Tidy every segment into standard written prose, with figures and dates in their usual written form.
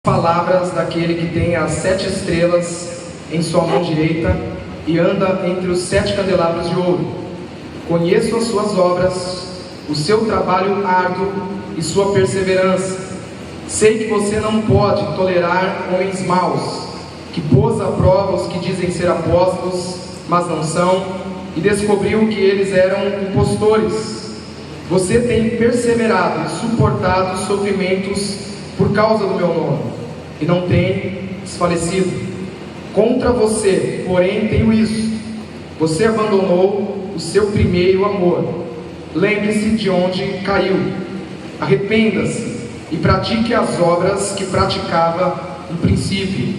Palavras daquele que tem as 7 estrelas em sua mão direita e anda entre os 7 candelabros de ouro. Conheço as suas obras, o seu trabalho árduo e sua perseverança. Sei que você não pode tolerar homens maus, que pôs à prova os que dizem ser apóstolos, mas não são, e descobriu que eles eram impostores. Você tem perseverado e suportado os sofrimentos por causa do meu nome, e não tem desfalecido. Contra você, porém, tenho isso: você abandonou o seu primeiro amor. Lembre-se de onde caiu, arrependa-se e pratique as obras que praticava no princípio.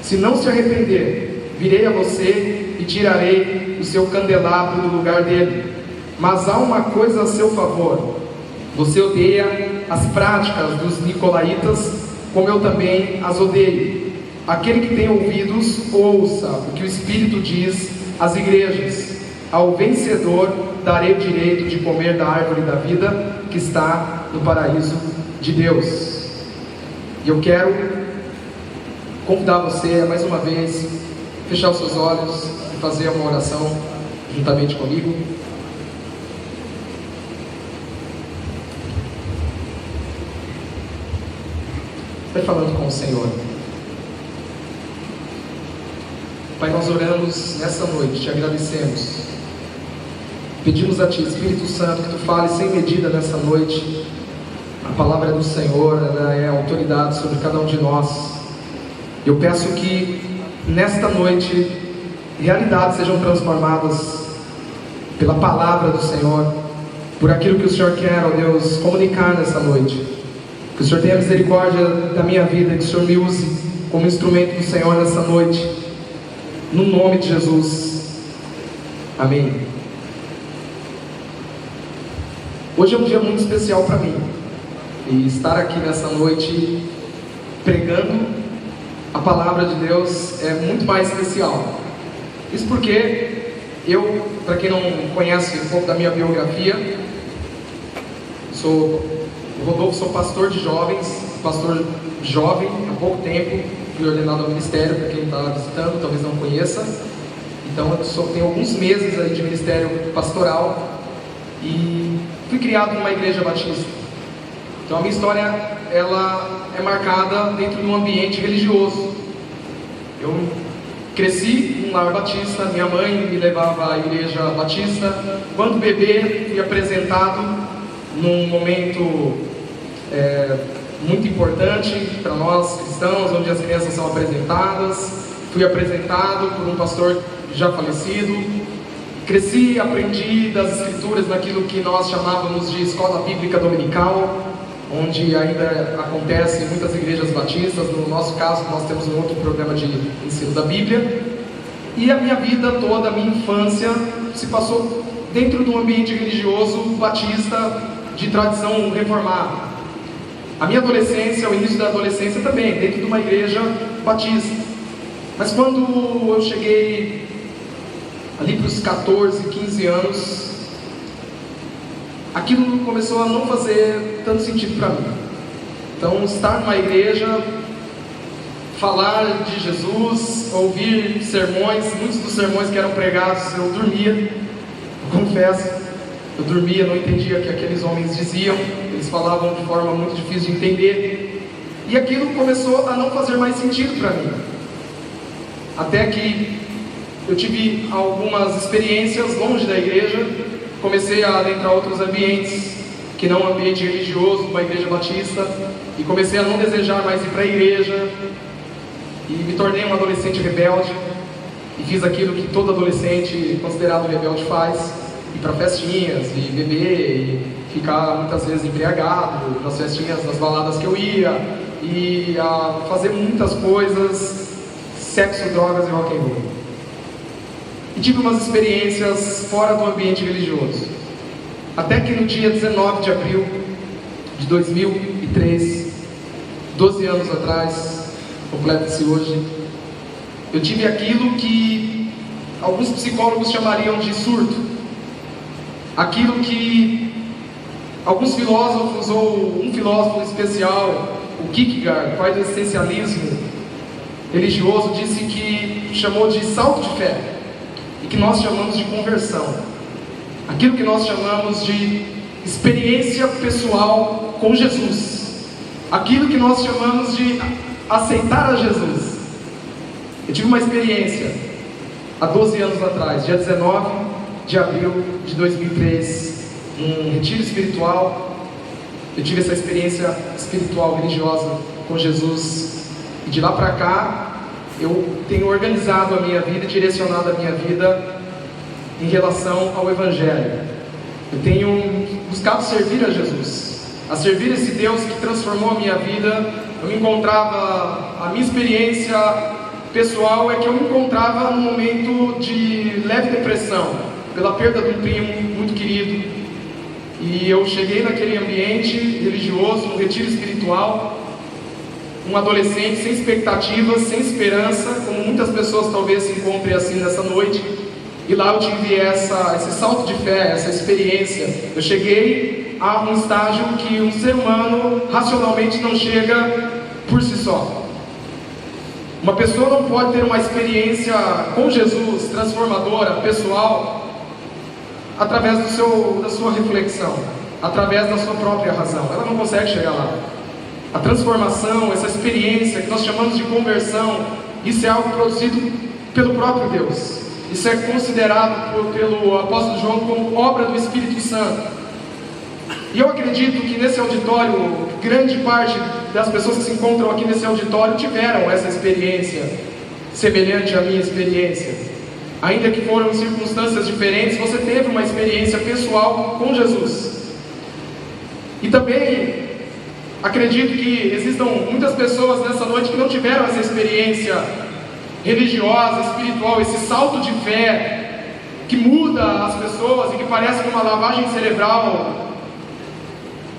Se não se arrepender, virei a você e tirarei o seu candelabro do lugar dele. Mas há uma coisa a seu favor: você odeia as práticas dos nicolaítas, como eu também as odeio. Aquele que tem ouvidos, ouça o que o Espírito diz às igrejas. Ao vencedor darei o direito de comer da árvore da vida que está no paraíso de Deus. E eu quero convidar você a mais uma vez fechar os seus olhos e fazer uma oração juntamente comigo. Vai falando com o Senhor. Pai, nós oramos nessa noite, te agradecemos. Pedimos a Ti, Espírito Santo, que Tu fales sem medida nessa noite. A palavra do Senhor, ela é autoridade sobre cada um de nós. Eu peço que nesta noite realidades sejam transformadas pela palavra do Senhor, por aquilo que o Senhor quer, ó Deus, comunicar nessa noite. Que o Senhor tenha misericórdia da minha vida, que o Senhor me use como instrumento do Senhor nessa noite, no nome de Jesus, amém. Hoje é um dia muito especial para mim, e estar aqui nessa noite pregando a palavra de Deus é muito mais especial. Isso porque eu, para quem não conhece um pouco da minha biografia, sou Rodolfo, sou pastor de jovens, pastor jovem há pouco tempo, fui ordenado ao ministério, para quem está visitando, talvez não conheça. Então eu só tenho alguns meses aí de ministério pastoral e fui criado numa igreja batista. Então a minha história, ela é marcada dentro de um ambiente religioso. Eu cresci num lar batista, minha mãe me levava à igreja batista. Quando bebê, fui apresentado num momento muito importante para nós cristãos, onde as crianças são apresentadas. Fui apresentado por um pastor já falecido. Cresci, aprendi das escrituras naquilo que nós chamávamos de escola bíblica dominical, onde ainda acontece em muitas igrejas batistas. No nosso caso, nós temos um outro programa de ensino da Bíblia. E a minha vida toda, a minha infância, se passou dentro de um ambiente religioso batista de tradição reformada. A minha adolescência, o início da adolescência também, dentro de uma igreja batista. Mas quando eu cheguei ali para os 14, 15 anos, aquilo começou a não fazer tanto sentido para mim. Então, estar numa igreja, falar de Jesus, ouvir sermões, muitos dos sermões que eram pregados, eu dormia, eu confesso. Eu dormia, não entendia o que aqueles homens diziam, eles falavam de forma muito difícil de entender, e aquilo começou a não fazer mais sentido para mim. Até que eu tive algumas experiências longe da igreja, comecei a adentrar outros ambientes, que não um ambiente religioso, uma igreja batista, e comecei a não desejar mais ir para a igreja, e me tornei um adolescente rebelde, e fiz aquilo que todo adolescente considerado rebelde faz: ir para festinhas, e beber, e ficar muitas vezes embriagado nas festinhas, nas baladas que eu ia, e fazer muitas coisas, sexo, drogas e rock and roll. E tive umas experiências fora do ambiente religioso. Até que no dia 19 de abril de 2003, 12 anos atrás, completa-se hoje, eu tive aquilo que alguns psicólogos chamariam de surto. Aquilo que alguns filósofos, ou um filósofo especial, o Kierkegaard, pai do existencialismo religioso, chamou de salto de fé, e que nós chamamos de conversão, aquilo que nós chamamos de experiência pessoal com Jesus, aquilo que nós chamamos de aceitar a Jesus. Eu tive uma experiência há 12 anos atrás, dia 19 de abril de 2003, um retiro espiritual. Eu tive essa experiência espiritual, religiosa com Jesus, e de lá para cá eu tenho organizado a minha vida e direcionado a minha vida em relação ao Evangelho. Eu tenho buscado servir a Jesus, a servir esse Deus que transformou a minha vida. Eu me encontrava, a minha experiência pessoal é que eu me encontrava num momento de leve depressão, pela perda de um primo muito querido. E eu cheguei naquele ambiente religioso, no retiro espiritual, um adolescente sem expectativas, sem esperança, como muitas pessoas talvez se encontrem assim nessa noite. E lá eu tive esse salto de fé, essa experiência. Eu cheguei a um estágio que um ser humano racionalmente não chega por si só. Uma pessoa não pode ter uma experiência com Jesus transformadora, pessoal, através da sua reflexão, através da sua própria razão. Ela não consegue chegar lá. A transformação, essa experiência que nós chamamos de conversão, isso é algo produzido pelo próprio Deus. Isso é considerado pelo apóstolo João como obra do Espírito Santo. E eu acredito que nesse auditório, grande parte das pessoas que se encontram aqui nesse auditório tiveram essa experiência semelhante à minha experiência. Ainda que foram circunstâncias diferentes, você teve uma experiência pessoal com Jesus. E também acredito que existam muitas pessoas nessa noite que não tiveram essa experiência religiosa, espiritual, esse salto de fé que muda as pessoas e que parece que uma lavagem cerebral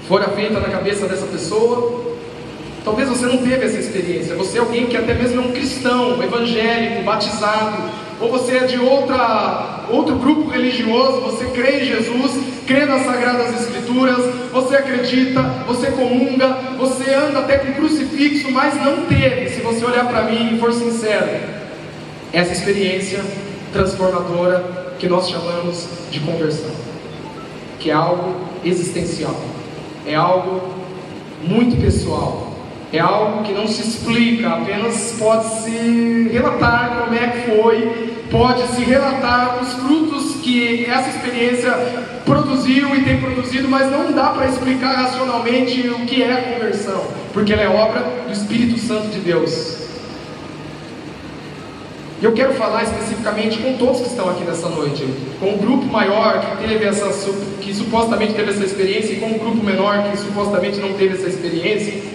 fora feita na cabeça dessa pessoa. Talvez você não teve essa experiência. Você é alguém que até mesmo é um cristão, evangélico, batizado, ou você é de outro grupo religioso, você crê em Jesus, crê nas Sagradas Escrituras, você acredita, você comunga, você anda até com crucifixo, mas não teve, se você olhar para mim e for sincero, essa experiência transformadora que nós chamamos de conversão, que é algo existencial, é algo muito pessoal. É algo que não se explica, apenas pode se relatar como é que foi, pode se relatar os frutos que essa experiência produziu e tem produzido, mas não dá para explicar racionalmente o que é a conversão, porque ela é obra do Espírito Santo de Deus. E eu quero falar especificamente com todos que estão aqui nessa noite, com o grupo maior que supostamente teve essa experiência, e com o grupo menor que supostamente não teve essa experiência.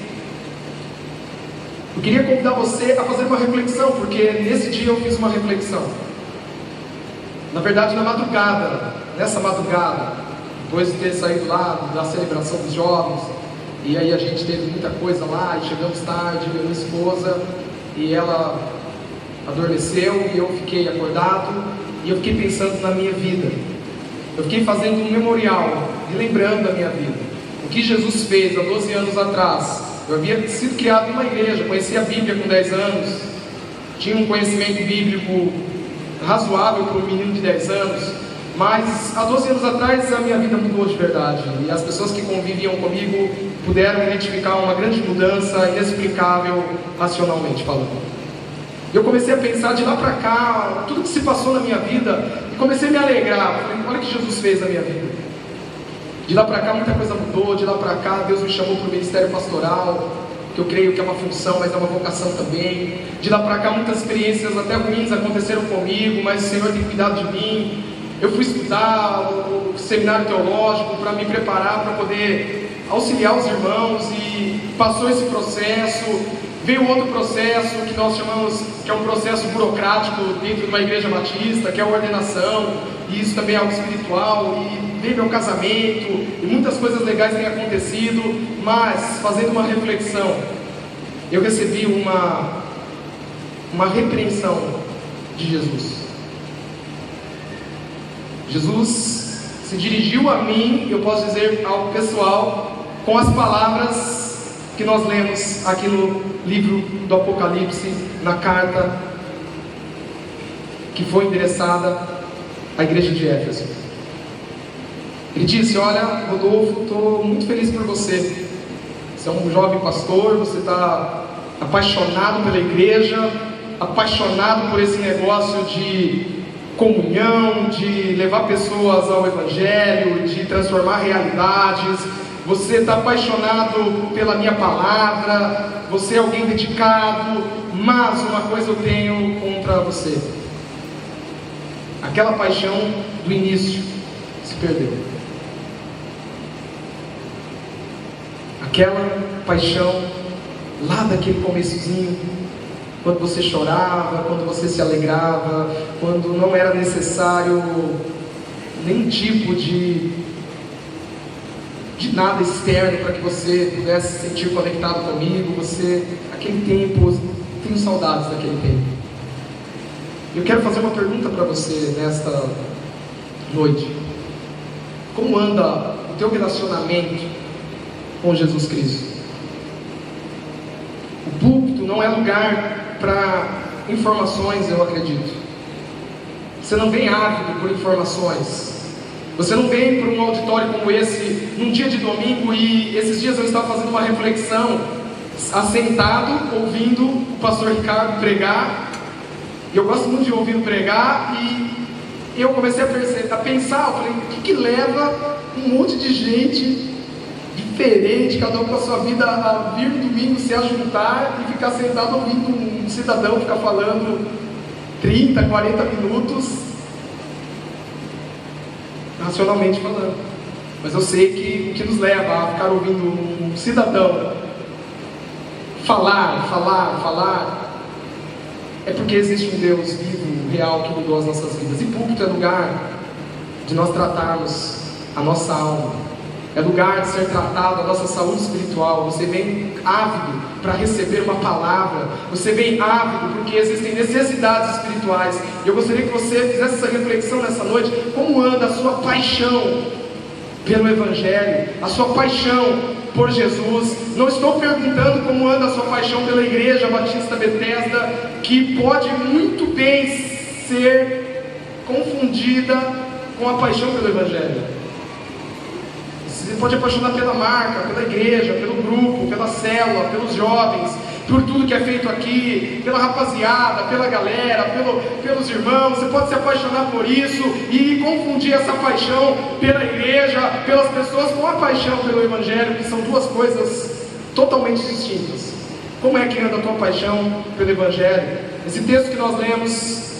Eu queria convidar você a fazer uma reflexão, porque nesse dia eu fiz uma reflexão. Na verdade, nessa madrugada, depois de ter saído lá da celebração dos jovens, e aí a gente teve muita coisa lá, e chegamos tarde, minha esposa, e ela adormeceu, e eu fiquei acordado, e eu fiquei pensando na minha vida. Eu fiquei fazendo um memorial, relembrando a minha vida. O que Jesus fez há 12 anos atrás. Eu havia sido criado numa igreja, conhecia a Bíblia com 10 anos, tinha um conhecimento bíblico razoável para um menino de 10 anos, mas há 12 anos atrás a minha vida mudou de verdade, e as pessoas que conviviam comigo puderam identificar uma grande mudança inexplicável racionalmente falando. Eu comecei a pensar de lá para cá, tudo que se passou na minha vida, e comecei a me alegrar. Falei, olha o que Jesus fez na minha vida. De lá para cá muita coisa mudou, de lá para cá Deus me chamou para o ministério pastoral, que eu creio que é uma função, mas é uma vocação também. De lá para cá muitas experiências até ruins aconteceram comigo, mas o Senhor tem cuidado de mim. Eu fui estudar o seminário teológico para me preparar para poder auxiliar os irmãos, e passou esse processo. Veio outro processo que nós chamamos, que é um processo burocrático dentro de uma igreja batista, que é a ordenação, e isso também é algo espiritual, e veio meu casamento, e muitas coisas legais têm acontecido, mas, fazendo uma reflexão, eu recebi uma repreensão de Jesus. Jesus se dirigiu a mim, eu posso dizer ao pessoal, com as palavras: que nós lemos aqui no livro do Apocalipse, na carta que foi endereçada à igreja de Éfeso. Ele disse: olha, Rodolfo, estou muito feliz por você. Você é um jovem pastor, você está apaixonado pela igreja, apaixonado por esse negócio de comunhão, de levar pessoas ao Evangelho, de transformar realidades. Você está apaixonado pela minha palavra, você é alguém dedicado, mas uma coisa eu tenho contra você: aquela paixão do início se perdeu. Aquela paixão lá daquele começozinho, quando você chorava, quando você se alegrava, quando não era necessário nenhum tipo de nada externo para que você pudesse se sentir conectado comigo. Aquele tempo, tenho saudades daquele tempo. Eu quero fazer uma pergunta para você nesta noite: como anda o teu relacionamento com Jesus Cristo? O púlpito não é lugar para informações, eu acredito. Você não vem ávido por informações. Você não vem para um auditório como esse num dia de domingo. E esses dias eu estava fazendo uma reflexão, assentado, ouvindo o pastor Ricardo pregar. E eu gosto muito de ouvir pregar. E eu comecei a pensar, eu falei: o que leva um monte de gente diferente, cada um com a sua vida, a vir no domingo, se ajuntar e ficar sentado ouvindo um cidadão ficar falando 30, 40 minutos, racionalmente falando? Mas eu sei que o que nos leva a ficar ouvindo um cidadão falar, é porque existe um Deus vivo, real, que mudou as nossas vidas. E púlpito é lugar de nós tratarmos a nossa alma, é lugar de ser tratado a nossa saúde espiritual. Você vem ávido para receber uma palavra, você vem ávido porque existem necessidades espirituais. E eu gostaria que você fizesse essa reflexão nessa noite: como anda a sua paixão pelo Evangelho, a sua paixão por Jesus? Não estou perguntando como anda a sua paixão pela Igreja Batista Bethesda, que pode muito bem ser confundida com a paixão pelo Evangelho. Você pode apaixonar pela marca, pela igreja, pelo grupo, pela célula, pelos jovens, por tudo que é feito aqui, pela rapaziada, pela galera, pelos irmãos. Você pode se apaixonar por isso e confundir essa paixão pela igreja, pelas pessoas, com a paixão pelo Evangelho, que são duas coisas totalmente distintas. Como é que anda a tua paixão pelo Evangelho? Esse texto que nós lemos,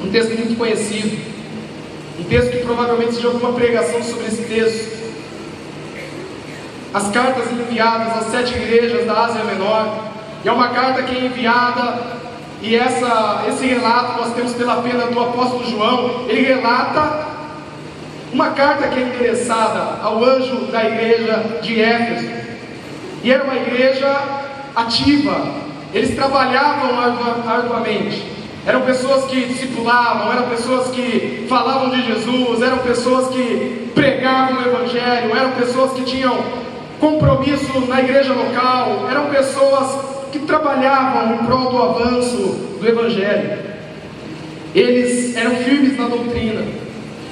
um texto muito conhecido, um texto que provavelmente você já ouviu uma pregação sobre esse texto. As cartas enviadas às 7 igrejas da Ásia Menor. E é uma carta que é enviada, e esse relato nós temos pela pena do apóstolo João. Ele relata uma carta que é endereçada ao anjo da igreja de Éfeso. E era uma igreja ativa, eles trabalhavam arduamente. Eram pessoas que discipulavam, eram pessoas que falavam de Jesus, eram pessoas que pregavam o Evangelho, eram pessoas que tinham compromisso na igreja local, eram pessoas que trabalhavam em prol do avanço do Evangelho. Eles eram firmes na doutrina,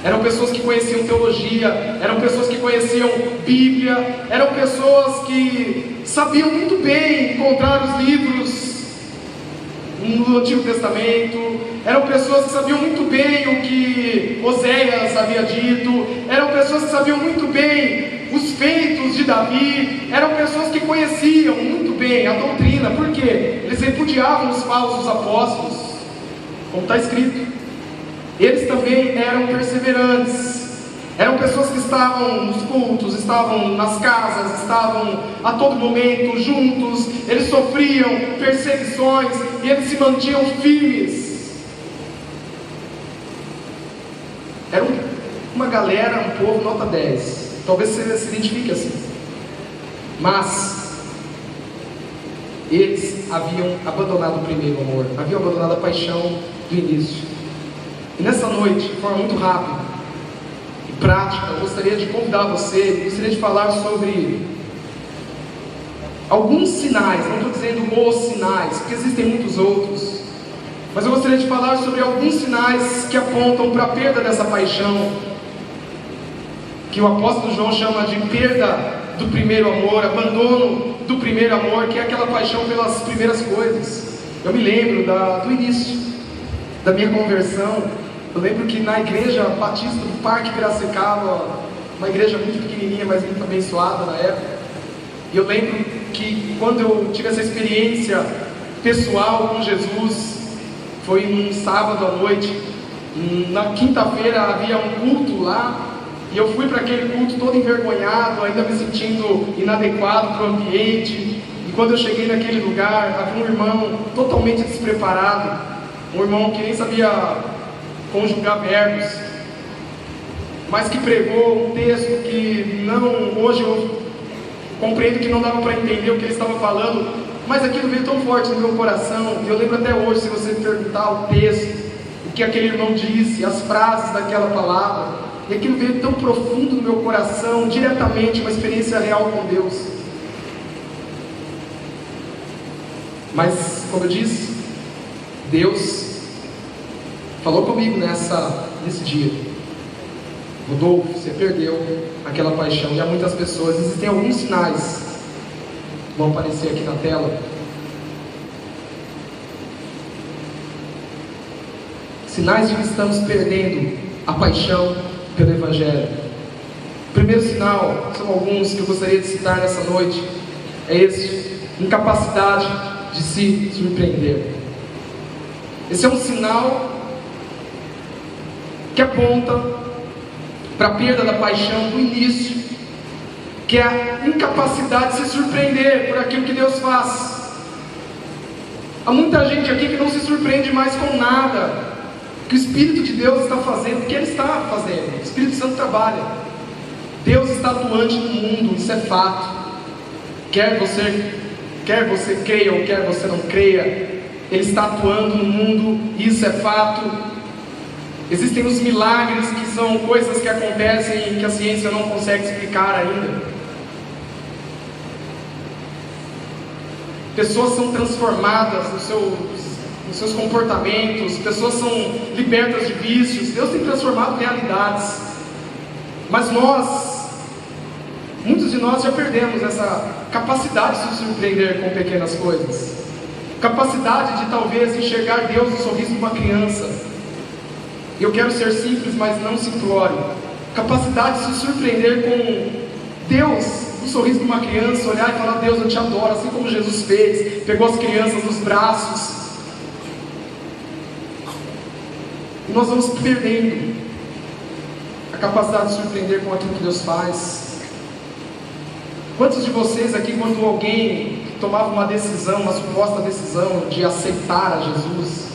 eram pessoas que conheciam teologia, eram pessoas que conheciam Bíblia, eram pessoas que sabiam muito bem encontrar os livros no Antigo Testamento, eram pessoas que sabiam muito bem o que Oséias havia dito, eram pessoas que sabiam muito bem os feitos de Davi, eram pessoas que conheciam muito bem a doutrina. Por quê? Eles repudiavam os falsos apóstolos, como está escrito. Eles também eram perseverantes, eram pessoas que estavam nos cultos, estavam nas casas, estavam a todo momento juntos. Eles sofriam perseguições e eles se mantinham firmes. Era uma galera, um povo nota 10. Talvez você se identifique assim. Mas eles haviam abandonado o primeiro amor, haviam abandonado a paixão do início. E nessa noite, de forma muito rápida e prática, eu gostaria de convidar você, gostaria de falar sobre alguns sinais, não estou dizendo os sinais, porque existem muitos outros, mas eu gostaria de falar sobre alguns sinais que apontam para a perda dessa paixão, que o apóstolo João chama de perda do primeiro amor, abandono do primeiro amor, que é aquela paixão pelas primeiras coisas. Eu me lembro do início da minha conversão. Eu lembro que na igreja batista do Parque Piracicaba, uma igreja muito pequenininha, mas muito abençoada na época, e eu lembro que quando eu tive essa experiência pessoal com Jesus, foi num sábado à noite. Na quinta-feira havia um culto lá, e eu fui para aquele culto todo envergonhado, ainda me sentindo inadequado para o ambiente. E quando eu cheguei naquele lugar, havia um irmão totalmente despreparado, um irmão que nem sabia conjugar verbos, mas que pregou um texto que não, hoje eu compreendo que não dava para entender o que ele estava falando, mas aquilo veio tão forte no meu coração. E eu lembro até hoje, se você perguntar o texto, o que aquele irmão disse, as frases daquela palavra, e aquilo veio tão profundo no meu coração, diretamente uma experiência real com Deus. Mas, como eu disse, Deus falou comigo nesse dia: Rodolfo, você perdeu aquela paixão. E há muitas pessoas, existem alguns sinais, vão aparecer aqui na tela. Sinais de que estamos perdendo a paixão pelo Evangelho. O primeiro sinal, são alguns que eu gostaria de citar nessa noite, é esse: incapacidade de se surpreender. Esse é um sinal que aponta para a perda da paixão do início, que é a incapacidade de se surpreender por aquilo que Deus faz. Há muita gente aqui que não se surpreende mais com nada que o Espírito de Deus está fazendo, que Ele está fazendo. O Espírito Santo trabalha, Deus está atuante no mundo, isso é fato. Quer você creia ou quer você não creia, Ele está atuando no mundo, isso é fato. Existem os milagres, que são coisas que acontecem e que a ciência não consegue explicar ainda. Pessoas são transformadas nos seus comportamentos, pessoas são libertas de vícios. Deus tem transformado realidades, mas muitos de nós já perdemos essa capacidade de se surpreender com pequenas coisas, capacidade de talvez enxergar Deus no sorriso de uma criança. Eu quero ser simples, mas não simplório. Capacidade de se surpreender com Deus no sorriso de uma criança, olhar e falar: Deus, eu te adoro, assim como Jesus fez, pegou as crianças nos braços. E nós vamos perdendo a capacidade de surpreender com aquilo que Deus faz. Quantos de vocês aqui, quando alguém tomava uma decisão, uma suposta decisão de aceitar a Jesus,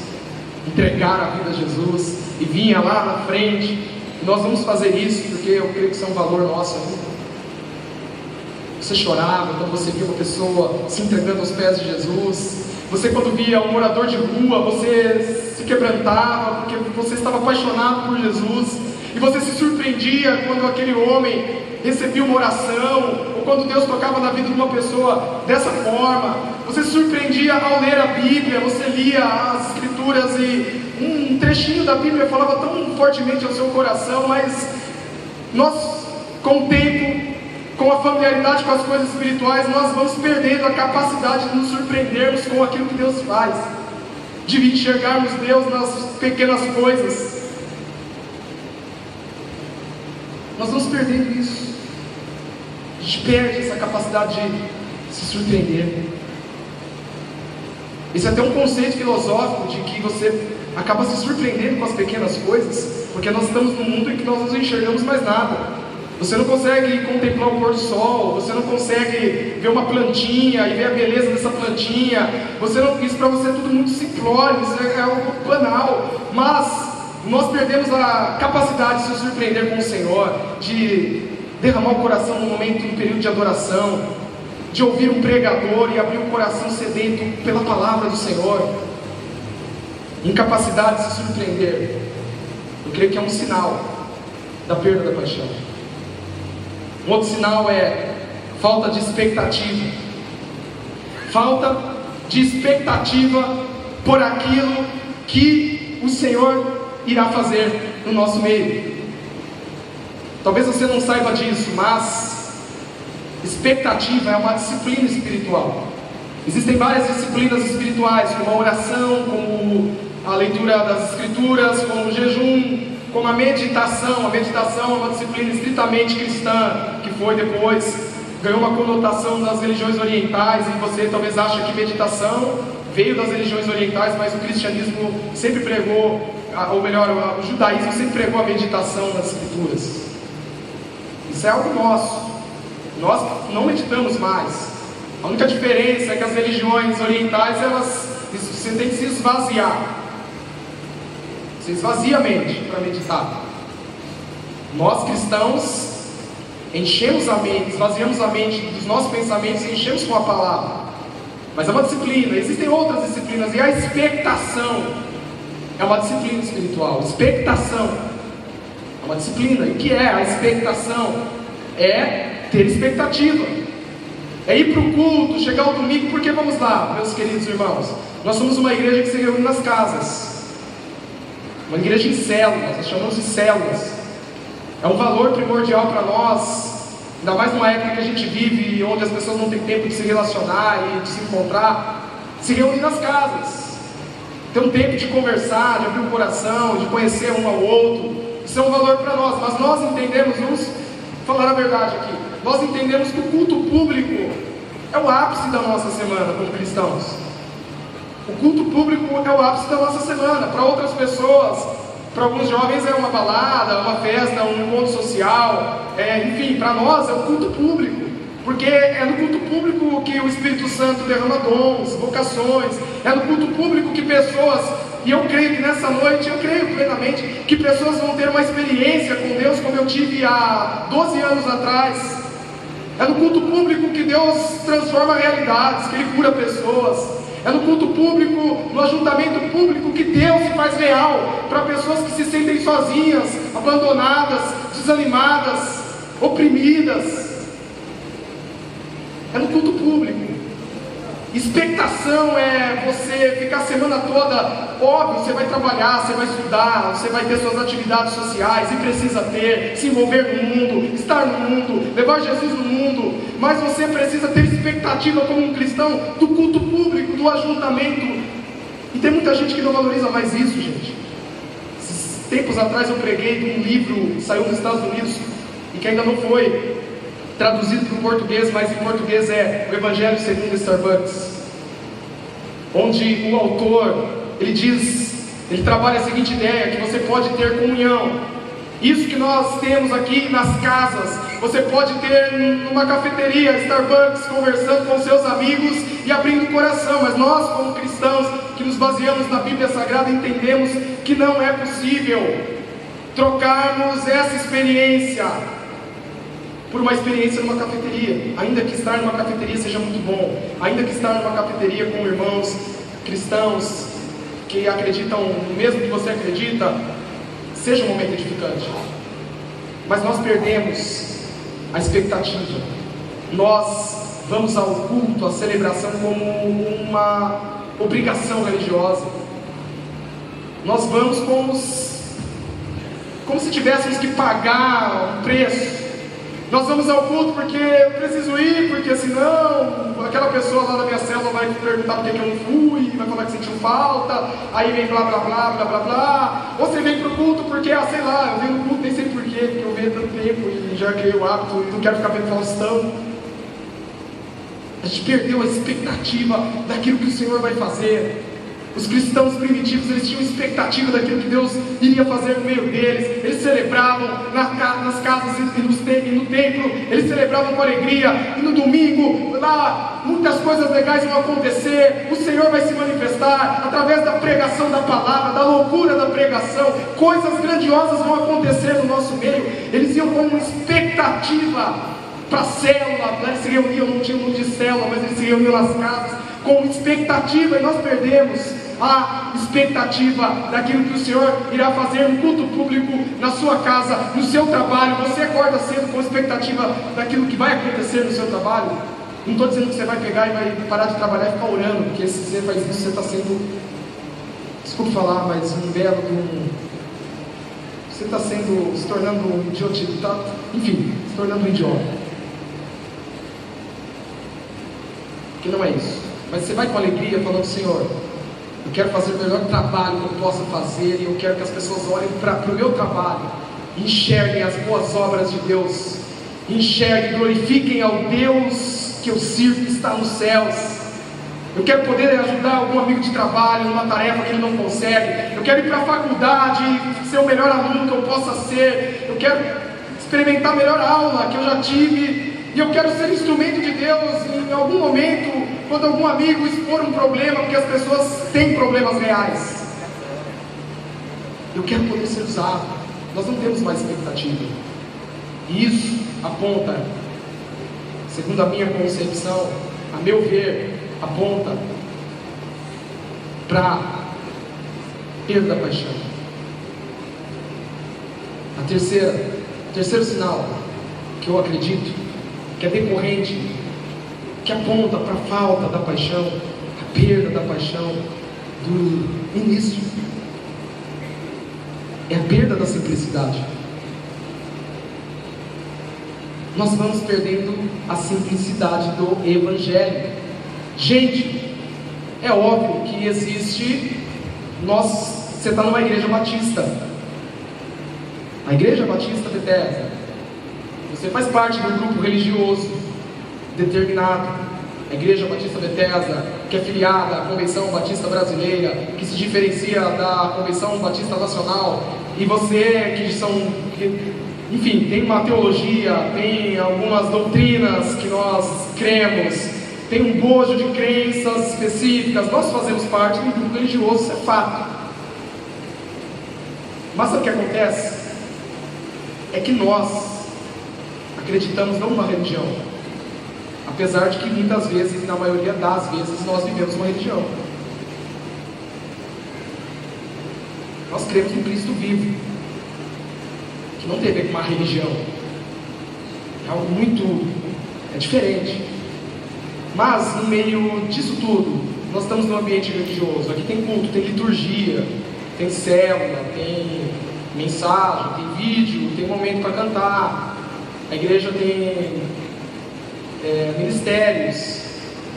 entregar a vida a Jesus, e vinha lá na frente: nós vamos fazer isso porque eu creio que isso é um valor nosso aqui. Você chorava quando você via uma pessoa se entregando aos pés de Jesus. Você, quando via um morador de rua, você se quebrantava porque você estava apaixonado por Jesus. E você se surpreendia quando aquele homem recebia uma oração, ou quando Deus tocava na vida de uma pessoa dessa forma. Você se surpreendia ao ler a Bíblia. Você lia as Escrituras e um trechinho da Bíblia falava tão fortemente ao seu coração. Mas nós, com o tempo, com a familiaridade com as coisas espirituais, nós vamos perdendo a capacidade de nos surpreendermos com aquilo que Deus faz, de enxergarmos Deus nas pequenas coisas. Nós vamos perdendo isso. A gente perde essa capacidade de se surpreender. Esse é até um conceito filosófico de que você acaba se surpreendendo com as pequenas coisas, porque nós estamos num mundo em que nós não enxergamos mais nada. Você não consegue contemplar o pôr do sol, você não consegue ver uma plantinha e ver a beleza dessa plantinha. Isso para você é tudo muito simplório, isso é algo banal. Mas nós perdemos a capacidade de se surpreender com o Senhor, de derramar o coração no momento, no período de adoração, de ouvir um pregador e abrir o coração sedento pela palavra do Senhor. Incapacidade de se surpreender, eu creio que é um sinal da perda da paixão. Um outro sinal é falta de expectativa. falta de expectativa por aquilo que o Senhor irá fazer no nosso meio. Talvez você não saiba disso, mas expectativa é uma disciplina espiritual. Existem várias disciplinas espirituais, como a oração, como a leitura das escrituras, como o jejum, como a meditação. A meditação é uma disciplina estritamente cristã, que foi depois, ganhou uma conotação das religiões orientais, e você talvez ache que meditação veio das religiões orientais, mas o cristianismo sempre pregou, ou melhor, o judaísmo sempre pregou a meditação nas escrituras. Isso é algo nosso. Nós não meditamos mais. A única diferença é que as religiões orientais, você tem que se esvaziar. Você esvazia a mente para meditar. Nós cristãos enchemos a mente, esvaziamos a mente dos nossos pensamentos e enchemos com a palavra. Mas é uma disciplina. Existem outras disciplinas, e a expectação é uma disciplina espiritual. Expectação é uma disciplina. E o que é a expectação? É ter expectativa. É ir para o culto, chegar ao domingo, porque vamos lá, meus queridos irmãos, nós somos uma igreja que se reúne nas casas, uma igreja em células, nós chamamos de células. É um valor primordial para nós, ainda mais numa época que a gente vive, onde as pessoas não têm tempo de se relacionar e de se encontrar. Se reúne nas casas, ter um tempo de conversar, de abrir o coração, de conhecer um ao outro. Isso é um valor para nós, mas nós entendemos, vamos falar a verdade aqui, nós entendemos que o culto público é o ápice da nossa semana como cristãos. O culto público é o ápice da nossa semana. Para outras pessoas, para alguns jovens é uma balada, uma festa, um encontro social, enfim, para nós é o culto público, porque é no culto público que o Espírito Santo derrama dons, vocações, é no culto público que pessoas, e eu creio que nessa noite, eu creio plenamente, que pessoas vão ter uma experiência com Deus como eu tive há 12 anos atrás. É no culto público que Deus transforma realidades, que Ele cura pessoas. É no culto público, no ajuntamento público, que Deus se faz real para pessoas que se sentem sozinhas, abandonadas, desanimadas, oprimidas. É no culto público. Expectação é você ficar a semana toda, óbvio, você vai trabalhar, você vai estudar, você vai ter suas atividades sociais, e precisa ter, se envolver no mundo, estar no mundo, levar Jesus no mundo, mas você precisa ter expectativa como um cristão do culto público, do ajuntamento. E tem muita gente que não valoriza mais isso, gente. Esses tempos atrás eu preguei de um livro que saiu nos Estados Unidos e que ainda não foi traduzido para o português, mas em português é o Evangelho segundo Starbucks, onde o autor, ele trabalha a seguinte ideia, que você pode ter comunhão. Isso que nós temos aqui nas casas, você pode ter numa cafeteria, Starbucks, conversando com seus amigos e abrindo o coração, mas nós como cristãos, que nos baseamos na Bíblia Sagrada, entendemos que não é possível trocarmos essa experiência por uma experiência numa cafeteria, ainda que estar numa cafeteria seja muito bom, ainda que estar numa cafeteria com irmãos cristãos que acreditam no mesmo que você acredita, seja um momento edificante. Mas nós perdemos a expectativa. Nós vamos ao culto, à celebração como uma obrigação religiosa. Nós vamos como se tivéssemos que pagar um preço. Nós vamos ao culto porque eu preciso ir, porque senão aquela pessoa lá da minha célula vai perguntar por que eu não fui, vai falar que sentiu falta, aí vem blá blá blá blá blá blá. Ou você vem pro culto porque, sei lá, eu venho no culto nem sei porquê, porque eu venho há tanto tempo e já criei o hábito e não quero ficar vendo Faustão. A gente perdeu a expectativa daquilo que o Senhor vai fazer. Os cristãos primitivos, eles tinham expectativa daquilo que Deus iria fazer no meio deles. Eles celebravam nas casas e no templo, eles celebravam com alegria, e no domingo, lá, muitas coisas legais vão acontecer. O Senhor vai se manifestar através da pregação da palavra, da loucura da pregação. Coisas grandiosas vão acontecer no nosso meio. Eles iam com uma expectativa para a célula, eles se reuniam, não tinha um nome de célula, mas eles se reuniam nas casas com expectativa, e nós perdemos a expectativa daquilo que o Senhor irá fazer no culto público, na sua casa, no seu trabalho. Você acorda cedo com expectativa daquilo que vai acontecer no seu trabalho? Não estou dizendo que você vai pegar e vai parar de trabalhar e ficar orando, porque se você faz isso, você está sendo, desculpe falar, mas um belo de um... Você está se tornando um idiota, enfim, se tornando um idiota. Porque não é isso. Mas você vai com alegria falando: Senhor, eu quero fazer o melhor trabalho que eu possa fazer, e eu quero que as pessoas olhem para o meu trabalho, enxerguem as boas obras de Deus, enxerguem, glorifiquem ao Deus que eu sirvo que está nos céus. Eu quero poder ajudar algum amigo de trabalho numa tarefa que ele não consegue. Eu quero ir para a faculdade, ser o melhor aluno que eu possa ser. Eu quero experimentar a melhor aula que eu já tive. E eu quero ser instrumento de Deus em algum momento, quando algum amigo expor um problema, porque as pessoas têm problemas reais. Eu quero poder ser usado. Nós não temos mais expectativa. E isso aponta, segundo a minha concepção, a meu ver, aponta para perda da paixão. O terceiro sinal que eu acredito que é decorrente, que aponta para a falta da paixão, a perda da paixão do início, é a perda da simplicidade. Nós vamos perdendo a simplicidade do Evangelho. Gente, é óbvio que existe, você está numa igreja batista, a Igreja Batista Bethesda, você faz parte de um grupo religioso determinado, a Igreja Batista Bethesda, que é filiada à Convenção Batista Brasileira, que se diferencia da Convenção Batista Nacional, e você enfim, tem uma teologia, tem algumas doutrinas que nós cremos, tem um bojo de crenças específicas. Nós fazemos parte de um grupo religioso, isso é fato. Mas sabe o que acontece? É que nós acreditamos não numa religião, apesar de que muitas vezes, na maioria das vezes, nós vivemos uma religião. Nós cremos no Cristo vivo, que não tem a ver com uma religião, é algo é diferente. Mas no meio disso tudo, nós estamos num ambiente religioso. Aqui tem culto, tem liturgia, tem célula, tem mensagem, tem vídeo, tem momento para cantar. A igreja tem ministérios,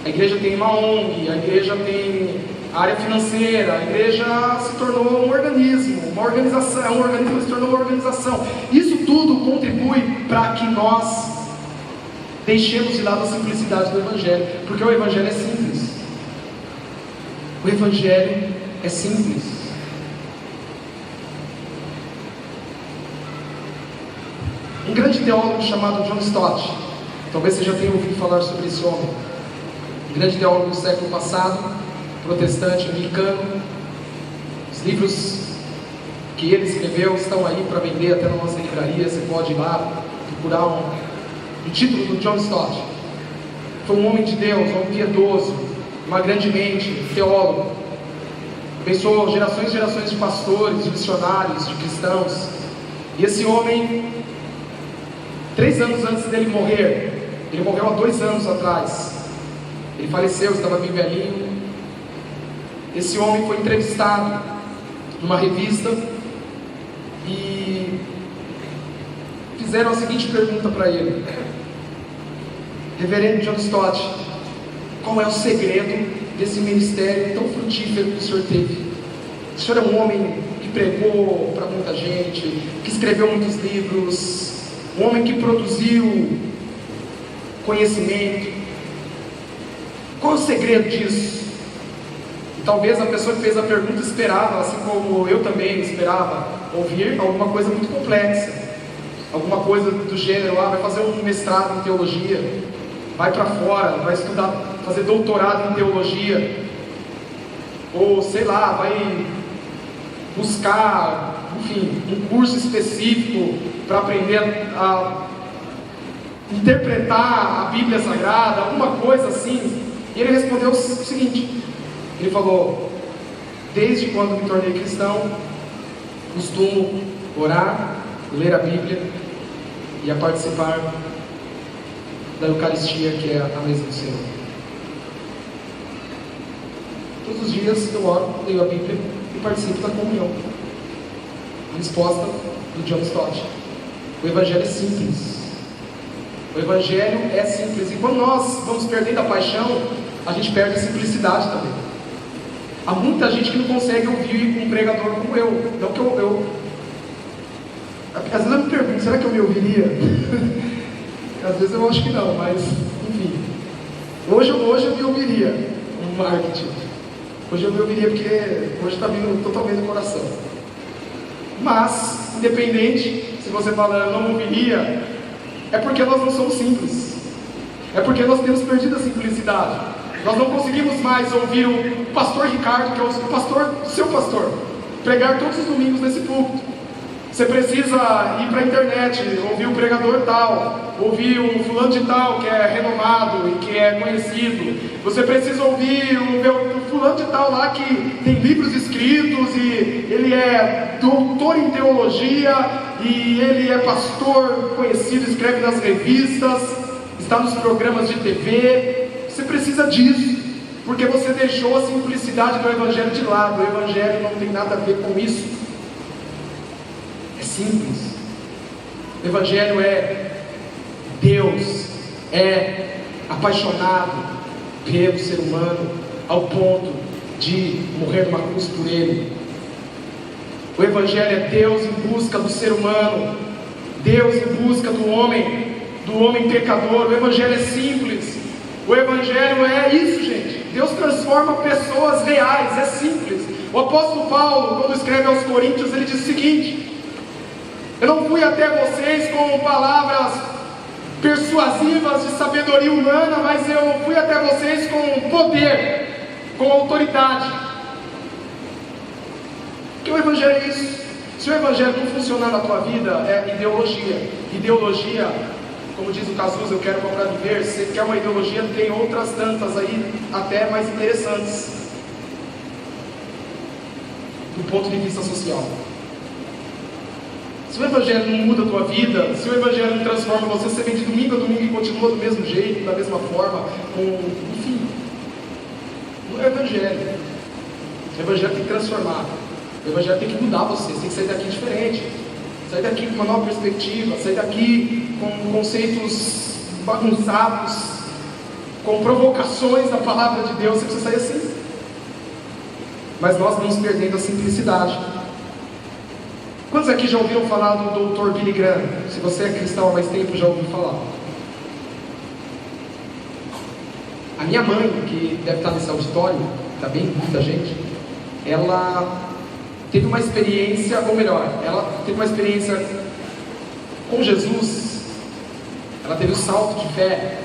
a igreja tem uma ONG, a igreja tem a área financeira, a igreja se tornou um organismo, uma organização, um organismo se tornou uma organização. Isso tudo contribui para que nós deixemos de lado a simplicidade do Evangelho, porque o Evangelho é simples. O Evangelho é simples. Um grande teólogo chamado John Stott, talvez você já tenha ouvido falar sobre esse homem, um grande teólogo do século passado, protestante, anglicano. Os livros que ele escreveu estão aí para vender até na nossa livraria, você pode ir lá procurar o título do John Stott. Foi um homem de Deus, um homem piedoso, uma grande mente, teólogo, abençoou gerações e gerações de pastores, de missionários, de cristãos. E esse homem, 3 anos antes dele morrer, ele morreu há 2 anos atrás, ele faleceu, estava bem velhinho. Esse homem foi entrevistado numa revista e fizeram a seguinte pergunta para ele: Reverendo John Stott, qual é o segredo desse ministério tão frutífero que o senhor teve? O senhor é um homem que pregou para muita gente, que escreveu muitos livros, um homem que produziu conhecimento. Qual é o segredo disso? E talvez a pessoa que fez a pergunta esperava, assim como eu também esperava, ouvir alguma coisa muito complexa, alguma coisa do gênero: vai fazer um mestrado em teologia, vai para fora, vai estudar, fazer doutorado em teologia, ou sei lá, vai buscar, enfim, um curso específico para aprender a interpretar a Bíblia Sagrada, alguma coisa assim. E ele respondeu o seguinte, ele falou: desde quando me tornei cristão, costumo orar, ler a Bíblia e a participar da Eucaristia, que é a mesa do Senhor. Todos os dias eu oro, leio a Bíblia e participo da comunhão. Resposta do John Stott. O Evangelho é simples. O Evangelho é simples. E quando nós vamos perdendo a paixão, a gente perde a simplicidade também. Há muita gente que não consegue ouvir um pregador como eu. Então que eu às vezes eu me pergunto, será que eu me ouviria? Às vezes eu acho que não, mas enfim. Hoje eu me ouviria um marketing. Hoje eu me ouviria porque hoje está vindo totalmente do coração. Mas, independente, se você falar eu não ouviria, é porque nós não somos simples. É porque nós temos perdido a simplicidade. Nós não conseguimos mais ouvir o pastor Ricardo, que é o pastor, seu pastor, pregar todos os domingos nesse púlpito. Você precisa ir para a internet, ouvir o pregador tal, ouvir o fulano de tal, que é renomado e que é conhecido. Você precisa ouvir o fulano de tal lá, que tem livros escritos e ele é doutor em teologia e ele é pastor conhecido, escreve nas revistas, está nos programas de TV. Você precisa disso, porque você deixou a simplicidade do Evangelho de lado. O Evangelho não tem nada a ver com isso. Simples. O Evangelho é Deus é apaixonado pelo ser humano ao ponto de morrer numa cruz por ele. O Evangelho é Deus em busca do ser humano, Deus em busca do homem pecador. O Evangelho é simples. O Evangelho é isso, gente. Deus transforma pessoas reais, é simples. O apóstolo Paulo, quando escreve aos Coríntios, ele diz o seguinte: eu não fui até vocês com palavras persuasivas de sabedoria humana, mas eu fui até vocês com poder, com autoridade. Porque o Evangelho é isso. Se o Evangelho não funcionar na tua vida, é ideologia. Ideologia, como diz o Cazuza, eu quero para viver. Se quer uma ideologia, tem outras tantas aí, até mais interessantes, do ponto de vista social. Se o Evangelho não muda a tua vida, se o Evangelho não transforma você, você vem de domingo a domingo e continua do mesmo jeito, da mesma forma, enfim. Não é Evangelho. O Evangelho tem que transformar. O Evangelho tem que mudar você. Você tem que sair daqui diferente. Sair daqui com uma nova perspectiva. Sair daqui com conceitos bagunçados, com provocações da palavra de Deus. Você precisa sair assim. Mas nós vamos perdendo a simplicidade. Quantos aqui já ouviram falar do Dr. Billy Graham? Se você é cristão há mais tempo, já ouviu falar. A minha mãe, que deve estar nesse auditório, está bem, muita gente, ela teve uma experiência, ou melhor, ela teve uma experiência com Jesus. Ela teve o salto de fé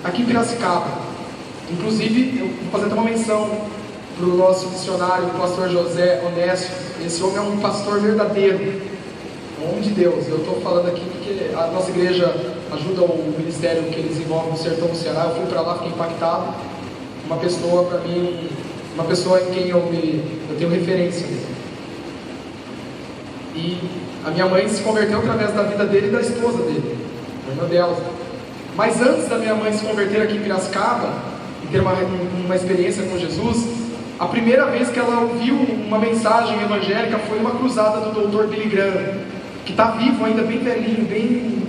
aqui em Piracicaba. Inclusive, eu vou fazer até uma menção para o nosso missionário, o pastor José Honesto. Esse homem é um pastor verdadeiro, um homem de Deus. Eu estou falando aqui porque a nossa igreja ajuda o ministério que ele desenvolve no sertão do Ceará. Eu fui para lá, fiquei impactado. Uma pessoa, para mim, uma pessoa em quem eu tenho referência. E a minha mãe se converteu através da vida dele e da esposa dele, a irmã dela. Mas antes da minha mãe se converter aqui em Piracicaba e ter uma experiência com Jesus, a primeira vez que ela ouviu uma mensagem evangélica foi numa cruzada do Dr. Billy Graham, que está vivo ainda, bem velhinho, bem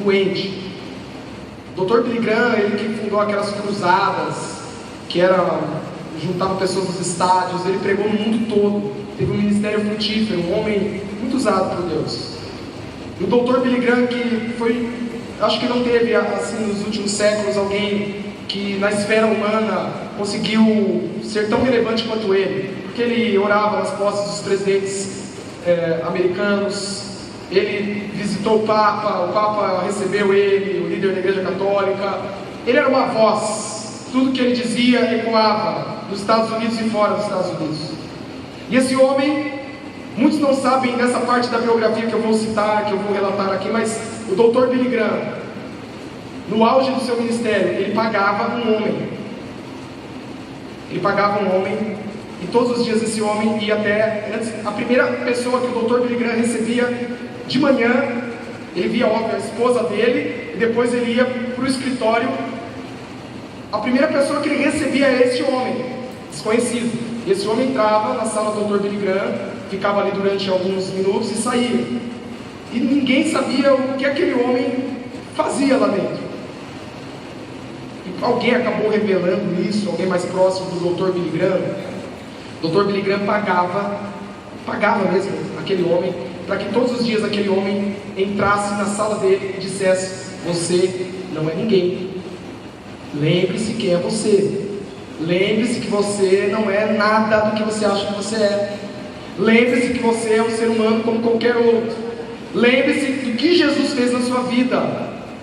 doente. O Dr. Billy Graham, ele que fundou aquelas cruzadas, que juntava pessoas nos estádios, ele pregou no mundo todo, teve um ministério frutífero, um homem muito usado por Deus. E o Dr. Billy Graham, que foi, acho que não teve, assim, nos últimos séculos, alguém que na esfera humana conseguiu ser tão relevante quanto ele, porque ele orava nas posses dos presidentes americanos, ele visitou o Papa recebeu ele, o líder da Igreja Católica. Ele era uma voz, tudo que ele dizia ecoava nos Estados Unidos e fora dos Estados Unidos. E esse homem, muitos não sabem dessa parte da biografia que eu vou citar, que eu vou relatar aqui, mas o Dr. Billy Graham, no auge do seu ministério, ele pagava um homem. Ele pagava um homem, e todos os dias esse homem ia até... A primeira pessoa que o Dr. Billy Graham recebia de manhã Ele via a esposa dele e depois ele ia para o escritório. A primeira pessoa que ele recebia era esse homem, desconhecido. E esse homem entrava na sala do Dr. Billy Graham, ficava ali durante alguns minutos e saía. E ninguém sabia o que aquele homem fazia lá dentro. E alguém acabou revelando isso, alguém mais próximo do Dr. Billy Graham. O Dr. Billy Graham pagava mesmo aquele homem, para que todos os dias aquele homem entrasse na sala dele e dissesse: você não é ninguém. Lembre-se quem é você. Lembre-se que você não é nada do que você acha que você é. Lembre-se que você é um ser humano como qualquer outro. Lembre-se do que Jesus fez na sua vida.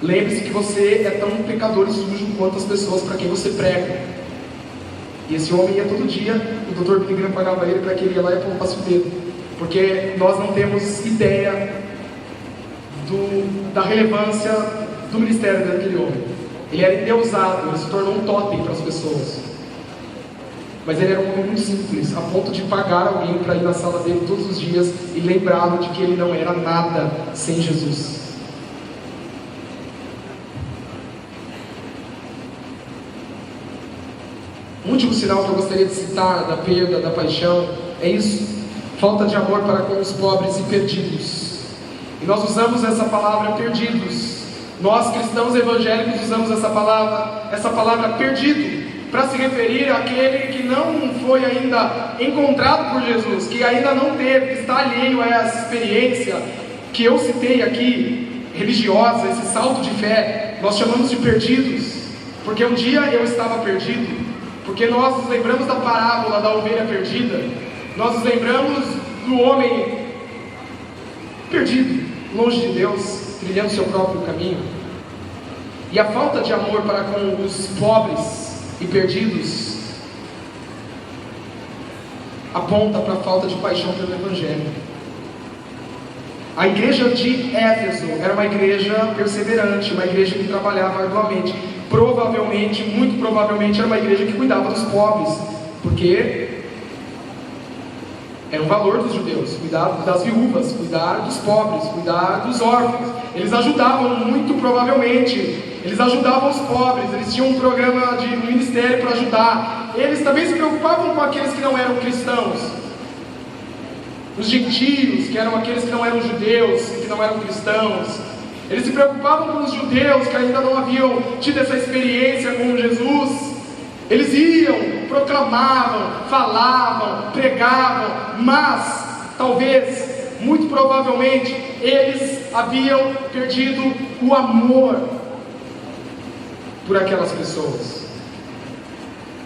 Lembre-se que você é tão pecador e sujo quanto as pessoas para quem você prega. E esse homem ia todo dia, o Dr. Billy Graham pagava ele para que ele ia lá e apontasse o dedo. Porque nós não temos ideia da relevância do ministério daquele homem. Ele era endeusado, ele se tornou um totem para as pessoas. Mas ele era um homem muito simples, a ponto de pagar alguém para ir na sala dele todos os dias e lembrá-lo de que ele não era nada sem Jesus. O último sinal que eu gostaria de citar da perda, da paixão, é isso: falta de amor para com os pobres e perdidos. E nós usamos essa palavra perdidos. Nós cristãos evangélicos usamos essa palavra perdido, para se referir àquele que não foi ainda encontrado por Jesus, que ainda não teve, que está alheio a essa experiência que eu citei aqui, religiosa, esse salto de fé. Nós chamamos de perdidos, porque um dia eu estava perdido, porque nós nos lembramos da parábola da ovelha perdida, nós nos lembramos do homem perdido, longe de Deus, trilhando seu próprio caminho. E a falta de amor para com os pobres e perdidos aponta para a falta de paixão pelo Evangelho. A igreja de Éfeso era uma igreja perseverante, uma igreja que trabalhava arduamente. Provavelmente, muito provavelmente, era uma igreja que cuidava dos pobres, porque era um valor dos judeus, cuidar das viúvas, cuidar dos pobres, cuidar dos órfãos. Eles ajudavam, muito provavelmente, eles ajudavam os pobres, eles tinham um programa de ministério para ajudar. Eles também se preocupavam com aqueles que não eram cristãos, os gentios, que eram aqueles que não eram judeus, que não eram cristãos. Eles se preocupavam com os judeus que ainda não haviam tido essa experiência com Jesus. Eles iam, proclamavam, falavam, pregavam, mas talvez, muito provavelmente, eles haviam perdido o amor por aquelas pessoas.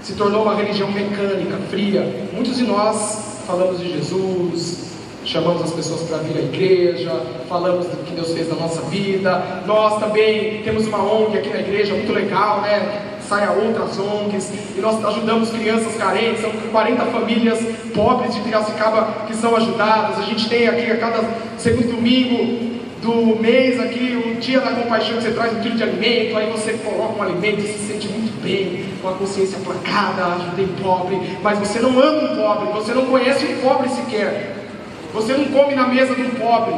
Se tornou uma religião mecânica, fria. Muitos de nós falamos de Jesus, chamamos as pessoas para vir à igreja, falamos do que Deus fez na nossa vida. Nós também temos uma ONG aqui na igreja, muito legal, né? Sai a outras ONGs, e nós ajudamos crianças carentes. São 40 famílias pobres de Piracicaba que são ajudadas. A gente tem aqui a cada segundo domingo do mês aqui o dia da compaixão, que você traz um quilo de alimento, aí você coloca um alimento e se sente muito bem, com a consciência aplacada, ajudei pobre. Mas você não ama um pobre, você não conhece um pobre sequer, você não come na mesa de um pobre,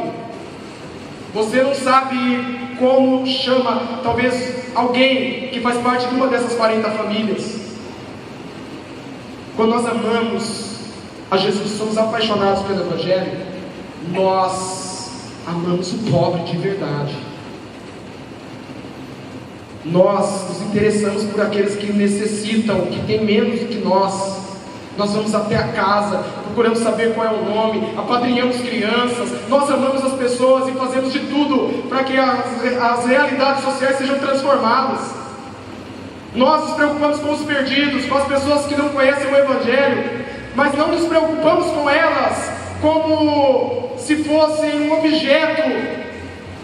você não sabe como chama talvez alguém que faz parte de uma dessas 40 famílias. Quando nós amamos a Jesus, somos apaixonados pelo Evangelho, nós amamos o pobre de verdade. Nós nos interessamos por aqueles que necessitam, que têm menos do que nós. Nós vamos até a casa, procuramos saber qual é o nome, apadrinhamos crianças. Nós amamos as pessoas e fazemos de tudo para que as realidades sociais sejam transformadas. Nós nos preocupamos com os perdidos, com as pessoas que não conhecem o Evangelho, mas não nos preocupamos com elas como se fossem um objeto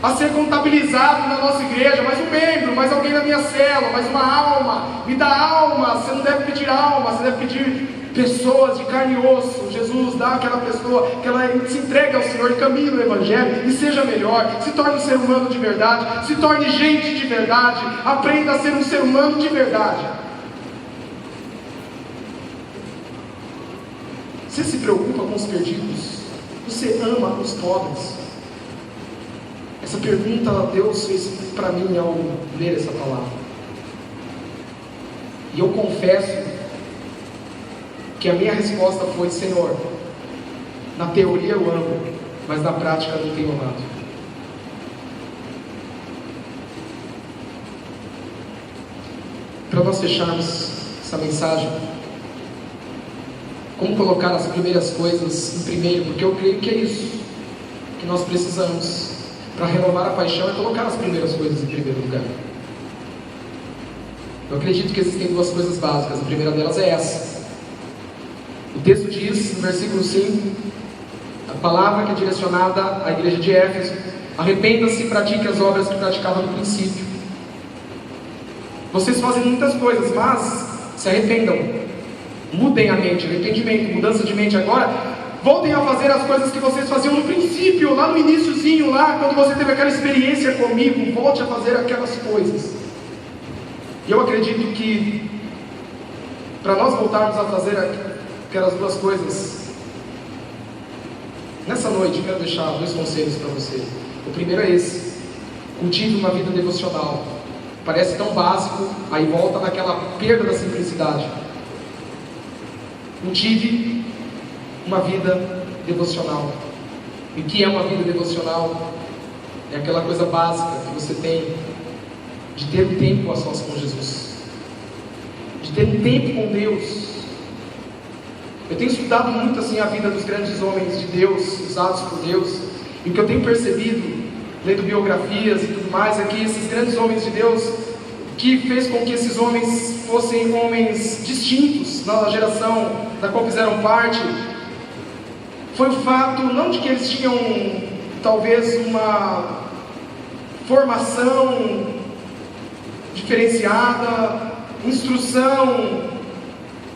a ser contabilizado na nossa igreja, mais um membro, mais alguém da minha célula, mais uma alma. Me dá alma. Você não deve pedir alma, você deve pedir pessoas de carne e osso. Jesus dá àquela pessoa que ela se entregue ao Senhor e caminhe no Evangelho e seja melhor, se torne um ser humano de verdade, se torne gente de verdade, aprenda a ser um ser humano de verdade. Você se preocupa com os perdidos? Você ama os pobres? Essa pergunta Deus fez para mim ao ler essa palavra. E eu confesso que a minha resposta foi: Senhor, na teoria eu amo, mas na prática não tenho amado. Para nós fecharmos essa mensagem, como colocar as primeiras coisas em primeiro? Porque eu creio que é isso que nós precisamos para renovar a paixão, é colocar as primeiras coisas em primeiro lugar. Eu acredito que existem duas coisas básicas. A primeira delas é essa. O texto diz, no versículo 5, a palavra que é direcionada à igreja de Éfeso: arrependa-se e pratique as obras que praticava no princípio. Vocês fazem muitas coisas, mas se arrependam. Mudem a mente, arrependimento, mudança de mente agora. Voltem a fazer as coisas que vocês faziam no princípio, lá no iniciozinho, lá quando você teve aquela experiência comigo. Volte a fazer aquelas coisas. E eu acredito que para nós voltarmos a fazer aquelas duas coisas, nessa noite eu quero deixar dois conselhos para você. O primeiro é esse: cultive uma vida devocional. Parece tão básico, aí volta naquela perda da simplicidade. Cultive uma vida devocional. E o que é uma vida devocional? É aquela coisa básica que você tem de ter um tempo a sós com Jesus, de ter um tempo com Deus. Eu tenho estudado muito assim a vida dos grandes homens de Deus, usados por Deus, e o que eu tenho percebido, lendo biografias e tudo mais, é que esses grandes homens de Deus, que fez com que esses homens fossem homens distintos na geração da qual fizeram parte, foi o fato não de que eles tinham talvez uma formação diferenciada, instrução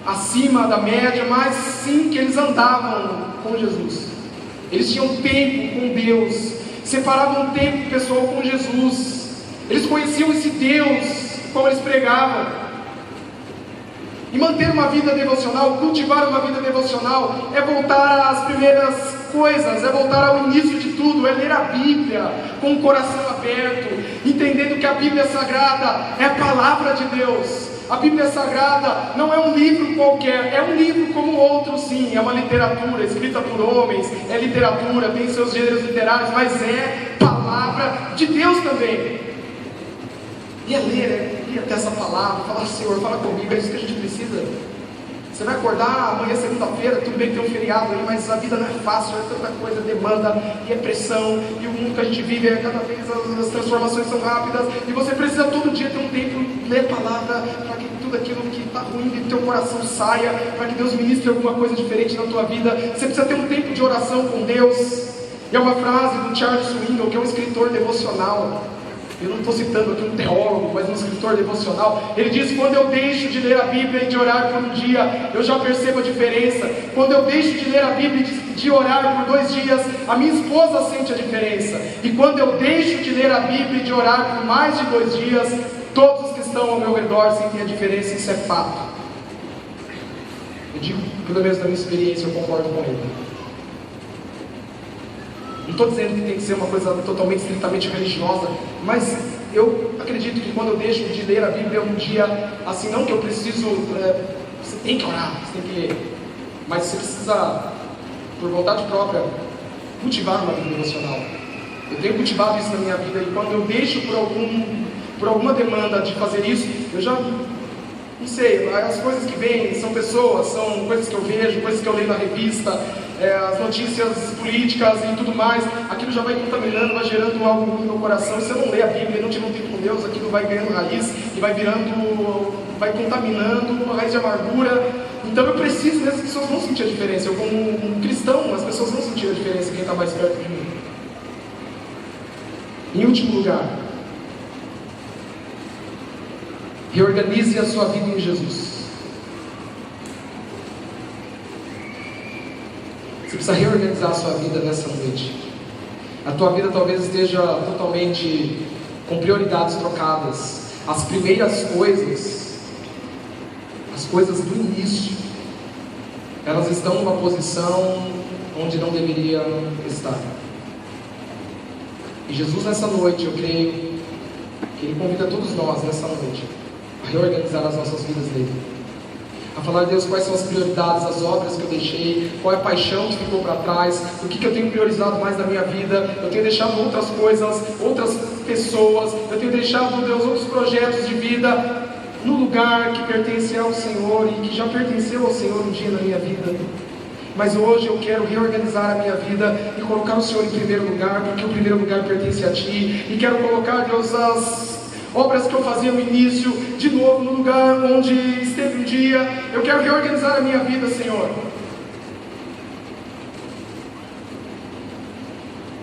acima da média, mas sim que eles andavam com Jesus. Eles tinham tempo com Deus, separavam tempo pessoal com Jesus. Eles conheciam esse Deus como eles pregavam. E manter uma vida devocional, cultivar uma vida devocional, é voltar às primeiras coisas, é voltar ao início de tudo, é ler a Bíblia com o coração aberto, entendendo que a Bíblia Sagrada é a palavra de Deus. A Bíblia Sagrada não é um livro qualquer, é um livro como outro, sim, é uma literatura escrita por homens, é literatura, tem seus gêneros literários, mas é palavra de Deus também. E é ler, é ir até essa palavra, falar: Senhor, fala comigo, é isso que a gente precisa. Você vai acordar amanhã, segunda-feira, tudo bem que tem um feriado aí, mas a vida não é fácil, é tanta coisa, demanda, e é pressão, e o mundo que a gente vive, cada vez as transformações são rápidas, e você precisa todo dia ter um tempo, ler a palavra, para que tudo aquilo que está ruim do teu coração saia, para que Deus ministre alguma coisa diferente na tua vida. Você precisa ter um tempo de oração com Deus. E é uma frase do Charles Swindoll, que é um escritor devocional. Eu não estou citando aqui um teólogo, mas um escritor devocional. Ele diz: quando eu deixo de ler a Bíblia e de orar por um dia, eu já percebo a diferença. Quando eu deixo de ler a Bíblia e de orar por 2 dias, a minha esposa sente a diferença. E quando eu deixo de ler a Bíblia e de orar por mais de 2 dias, todos os que estão ao meu redor sentem a diferença. Isso é fato. Eu digo, pelo menos na minha experiência, eu concordo com ele. Não estou dizendo que tem que ser uma coisa totalmente, estritamente religiosa, mas eu acredito que quando eu deixo de ler a Bíblia um dia, assim, não que eu preciso, você tem que orar, você tem que ler, mas você precisa, por vontade própria, cultivar uma vida devocional. Eu tenho cultivado isso na minha vida, e quando eu deixo por alguma demanda de fazer isso, eu já, não sei, as coisas que vêm são pessoas, são coisas que eu vejo, coisas que eu leio na revista, as notícias políticas e tudo mais, aquilo já vai contaminando, vai gerando algo no meu coração. Se você não lê a Bíblia e não tiver um tempo com Deus, aquilo vai ganhando raiz e vai vai contaminando uma raiz de amargura. Então eu preciso, as pessoas vão sentir a diferença. Eu como um cristão, as pessoas vão sentir a diferença quem está mais perto de mim. Em último lugar, reorganize a sua vida em Jesus. Você precisa reorganizar a sua vida nessa noite. A tua vida talvez esteja totalmente com prioridades trocadas. As primeiras coisas, as coisas do início, elas estão numa posição onde não deveriam estar. E Jesus nessa noite, eu creio que Ele convida todos nós nessa noite a reorganizar as nossas vidas nele. A falar, Deus, quais são as prioridades, as obras que eu deixei, qual é a paixão que ficou para trás, o que eu tenho priorizado mais na minha vida. Eu tenho deixado outras coisas, outras pessoas, eu tenho deixado, Deus, outros projetos de vida no lugar que pertence ao Senhor e que já pertenceu ao Senhor um dia na minha vida. Mas hoje eu quero reorganizar a minha vida e colocar o Senhor em primeiro lugar, porque o primeiro lugar pertence a Ti. E quero colocar, Deus, as obras que eu fazia no início, de novo no lugar onde esteve um dia. Eu quero reorganizar a minha vida, Senhor.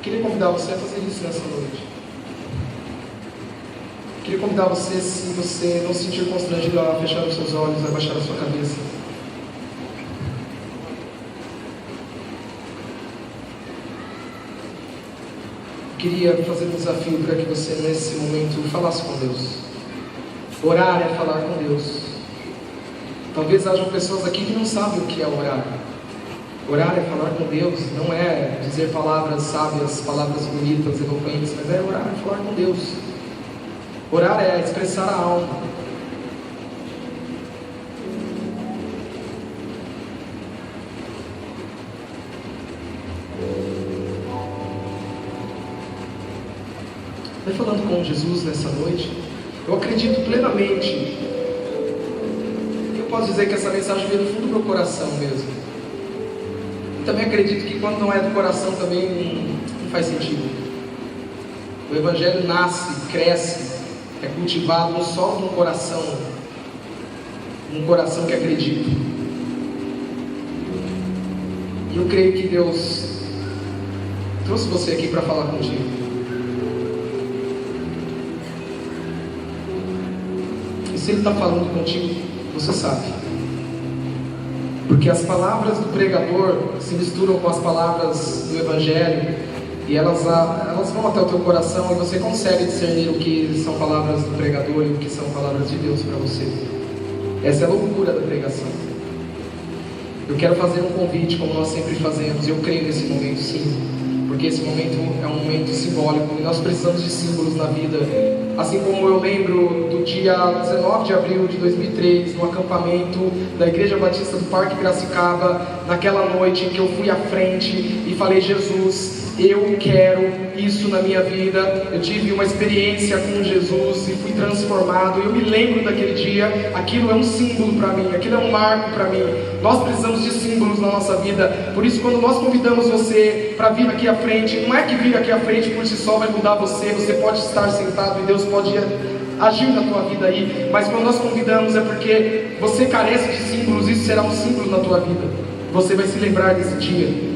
Queria convidar você a fazer isso nessa noite. Queria convidar você, se você não se sentir constrangido, a fechar os seus olhos, a baixar a sua cabeça. Queria fazer um desafio para que você nesse momento falasse com Deus. Orar é falar com Deus. Talvez hajam pessoas aqui que não sabem o que é orar. Orar é falar com Deus, não é dizer palavras sábias, palavras bonitas, eloquentes, mas é orar, é falar com Deus. Orar é expressar a alma. Vai falando com Jesus nessa noite. Eu acredito plenamente. Eu posso dizer que essa mensagem veio do fundo do meu coração mesmo. E também acredito que quando não é do coração também não faz sentido. O Evangelho nasce, cresce, é cultivado no solo de um coração que acredita. E eu creio que Deus trouxe você aqui para falar contigo. Se Ele está falando contigo, você sabe. Porque as palavras do pregador se misturam com as palavras do Evangelho e elas vão até o teu coração e você consegue discernir o que são palavras do pregador e o que são palavras de Deus para você. Essa é a loucura da pregação. Eu quero fazer um convite, como nós sempre fazemos, e eu creio nesse momento sim. Porque esse momento é um momento simbólico e nós precisamos de símbolos na vida. Assim como eu lembro do dia 19 de abril de 2003, no acampamento da Igreja Batista do Parque Piracicaba, naquela noite em que eu fui à frente e falei, Jesus, eu quero isso na minha vida. Eu tive uma experiência com Jesus e fui transformado. Eu me lembro daquele dia. Aquilo é um símbolo para mim, aquilo é um marco para mim. Nós precisamos de símbolos na nossa vida. Por isso, quando nós convidamos você para vir aqui à frente, não é que vir aqui à frente por si só vai mudar você. Você pode estar sentado e Deus pode agir na tua vida aí. Mas quando nós convidamos é porque você carece de símbolos. Isso será um símbolo na tua vida. Você vai se lembrar desse dia.